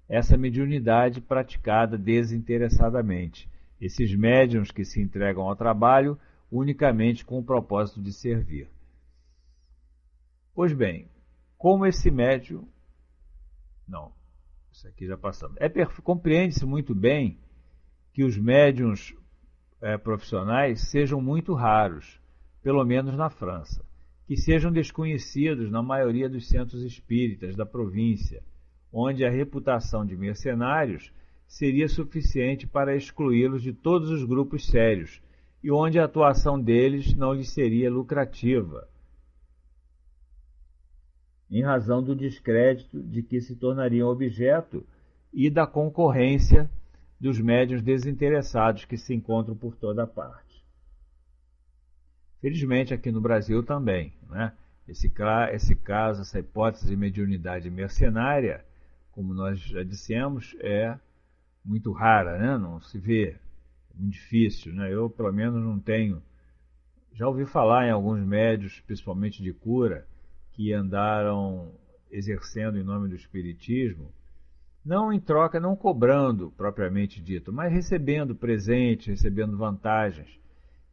essa mediunidade praticada desinteressadamente, esses médiuns que se entregam ao trabalho unicamente com o propósito de servir. Pois bem, como esse médium... Não, isso aqui já passamos. Compreende-se muito bem que os médiuns profissionais sejam muito raros, pelo menos na França, que sejam desconhecidos na maioria dos centros espíritas da província, onde a reputação de mercenários seria suficiente para excluí-los de todos os grupos sérios, e onde a atuação deles não lhes seria lucrativa, em razão do descrédito de que se tornariam objeto e da concorrência dos médiuns desinteressados que se encontram por toda parte. Felizmente aqui no Brasil também, né? Esse caso, essa hipótese de mediunidade mercenária, como nós já dissemos, é muito rara, né? Não se vê, é muito difícil, né? Eu, pelo menos, não tenho. Já ouvi falar em alguns médiuns, principalmente de cura, que andaram exercendo em nome do espiritismo, não em troca, não cobrando propriamente dito, mas recebendo presentes, recebendo vantagens.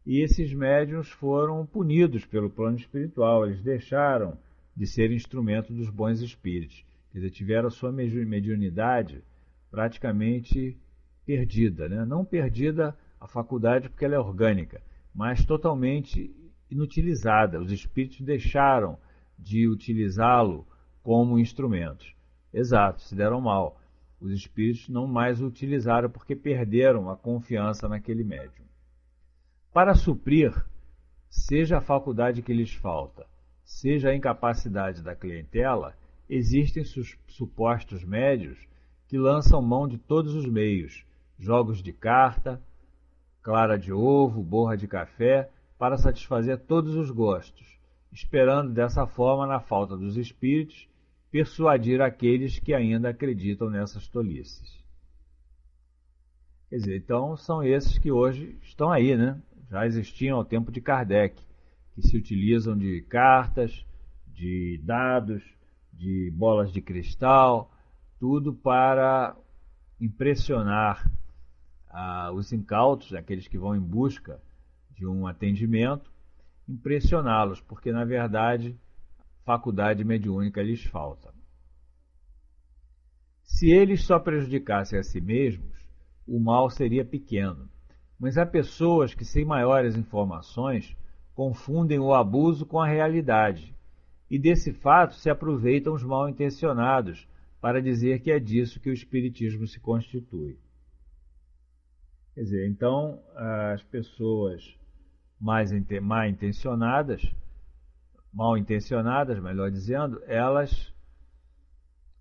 E esses médiuns foram punidos pelo plano espiritual, eles deixaram de ser instrumento dos bons espíritos. Quer dizer, tiveram a sua mediunidade praticamente perdida, né? Não perdida a faculdade porque ela é orgânica, mas totalmente inutilizada. Os espíritos deixaram de utilizá-lo como instrumentos. Exato, se deram mal. Os espíritos não mais o utilizaram porque perderam a confiança naquele médium. Para suprir, seja a faculdade que lhes falta, seja a incapacidade da clientela, existem supostos médios que lançam mão de todos os meios, jogos de carta, clara de ovo, borra de café, para satisfazer todos os gostos, esperando dessa forma, na falta dos espíritos, persuadir aqueles que ainda acreditam nessas tolices. Quer dizer, então são esses que hoje estão aí, né? Já existiam ao tempo de Kardec, que se utilizam de cartas, de dados, de bolas de cristal, tudo para impressionar os incautos, aqueles que vão em busca de um atendimento, impressioná-los, porque na verdade faculdade mediúnica lhes falta. Se eles só prejudicassem a si mesmos, o mal seria pequeno. Mas há pessoas que, sem maiores informações, confundem o abuso com a realidade, e desse fato se aproveitam os mal-intencionados para dizer que é disso que o espiritismo se constitui. Quer dizer, então, as pessoas mal-intencionadas, melhor dizendo, elas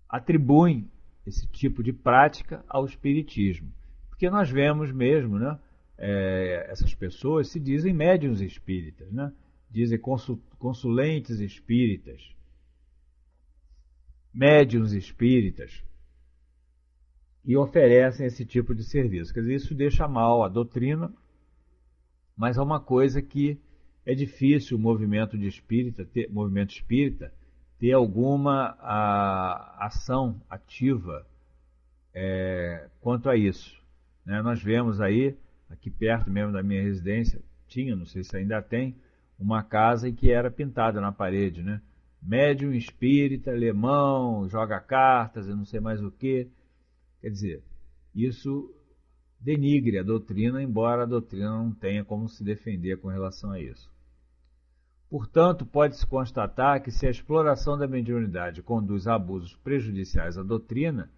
atribuem esse tipo de prática ao espiritismo. Porque nós vemos mesmo, né? Essas pessoas se dizem médiuns espíritas, né? Dizem consulentes espíritas, médiuns espíritas, e oferecem esse tipo de serviço. Quer dizer, isso deixa mal a doutrina, mas é uma coisa que é difícil o movimento espírita ter alguma ação ativa quanto a isso, né? Nós vemos aí, aqui perto mesmo da minha residência, não sei se ainda tem, uma casa em que era pintada na parede, né? Médium espírita, alemão, joga cartas e não sei mais o que. Quer dizer, isso denigre a doutrina, embora a doutrina não tenha como se defender com relação a isso. Portanto, pode-se constatar que se a exploração da mediunidade conduz a abusos prejudiciais à doutrina,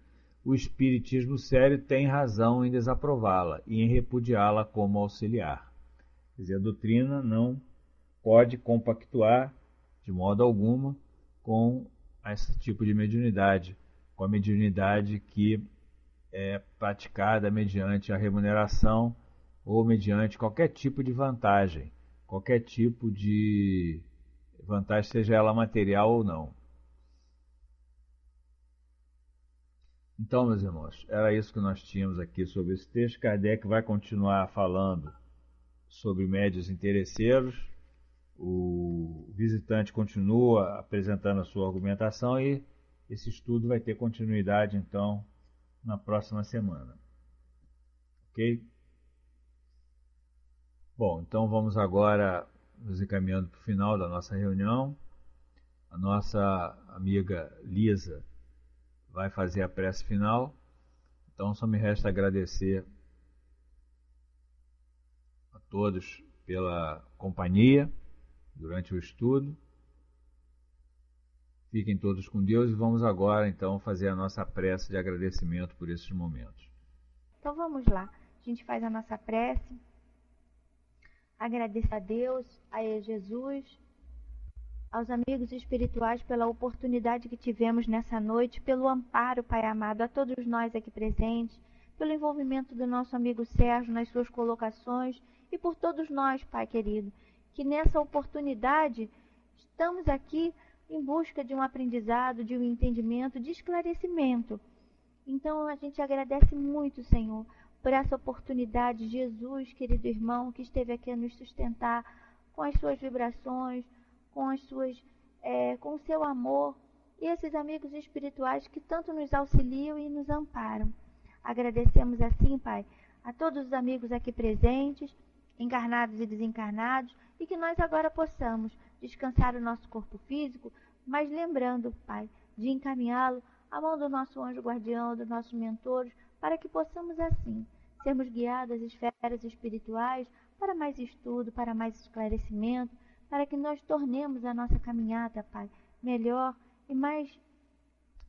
o espiritismo sério tem razão em desaprová-la e em repudiá-la como auxiliar. Quer dizer, a doutrina não pode compactuar de modo algum com esse tipo de mediunidade, com a mediunidade que é praticada mediante a remuneração ou mediante qualquer tipo de vantagem, seja ela material ou não. Então, meus irmãos, era isso que nós tínhamos aqui sobre esse texto. Kardec vai continuar falando sobre médiuns interesseiros. O visitante continua apresentando a sua argumentação e esse estudo vai ter continuidade, então, na próxima semana. Ok? Bom, então vamos agora nos encaminhando para o final da nossa reunião. A nossa amiga Lisa vai fazer a prece final. Então só me resta agradecer a todos pela companhia durante o estudo. Fiquem todos com Deus e vamos agora então fazer a nossa prece de agradecimento por esses momentos. Então vamos lá. A gente faz a nossa prece Agradeço a Deus, a Jesus, aos amigos espirituais pela oportunidade que tivemos nessa noite, pelo amparo, Pai amado, a todos nós aqui presentes, pelo envolvimento do nosso amigo Sérgio nas suas colocações e por todos nós, Pai querido, que nessa oportunidade estamos aqui em busca de um aprendizado, de um entendimento, de esclarecimento. Então a gente agradece muito, Senhor, por essa oportunidade. Jesus, querido irmão, que esteve aqui a nos sustentar com as suas vibrações, com o seu amor, e esses amigos espirituais que tanto nos auxiliam e nos amparam. Agradecemos assim, Pai, a todos os amigos aqui presentes, encarnados e desencarnados, e que nós agora possamos descansar o nosso corpo físico, mas lembrando, Pai, de encaminhá-lo à mão do nosso anjo guardião, dos nossos mentores, para que possamos assim sermos guiados às esferas espirituais para mais estudo, para mais esclarecimento, para que nós tornemos a nossa caminhada, Pai, melhor e mais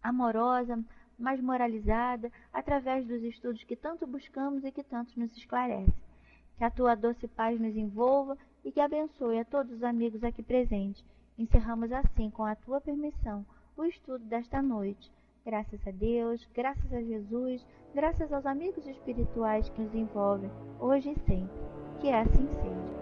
amorosa, mais moralizada, através dos estudos que tanto buscamos e que tanto nos esclarece. Que a tua doce paz nos envolva e que abençoe a todos os amigos aqui presentes. Encerramos assim, com a tua permissão, o estudo desta noite. Graças a Deus, graças a Jesus, graças aos amigos espirituais que nos envolvem, hoje e sempre. Que assim seja.